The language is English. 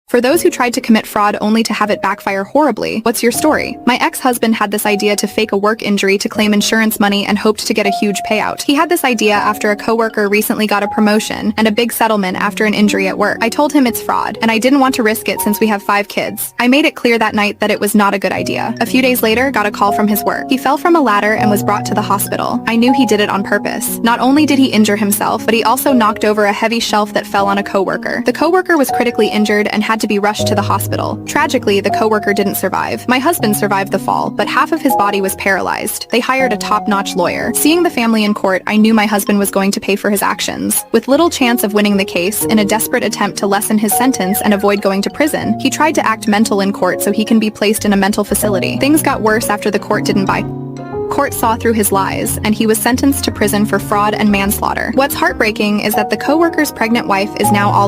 For those who tried to commit fraud only to have it backfire horribly, what's your story? My ex-husband had this idea to fake a work injury to claim insurance money and hoped to get a huge payout. He had this idea after a coworker recently got a promotion and a big settlement after an injury at work. I told him it's fraud, and I didn't want to risk it since we have 5 kids. I made it clear that night that it was not a good idea. A few days later, got a call from his work. He fell from a ladder and was brought to the hospital. I knew he did it on purpose. Not only did he injure himself, but he also knocked over a heavy shelf that fell on a coworker. The coworker was critically injured and had to be rushed to the hospital. Tragically, the coworker didn't survive. My husband survived the fall, but half of his body was paralyzed. They hired a top-notch lawyer. Seeing the family in court, I knew my husband was going to pay for his actions. With little chance of winning the case, in a desperate attempt to lessen his sentence and avoid going to prison, he tried to act mental in court so he can be placed in a mental facility. Things got worse after the court didn't buy. Court saw through his lies, and he was sentenced to prison for fraud and manslaughter. What's heartbreaking is that the coworker's pregnant wife is now all alone.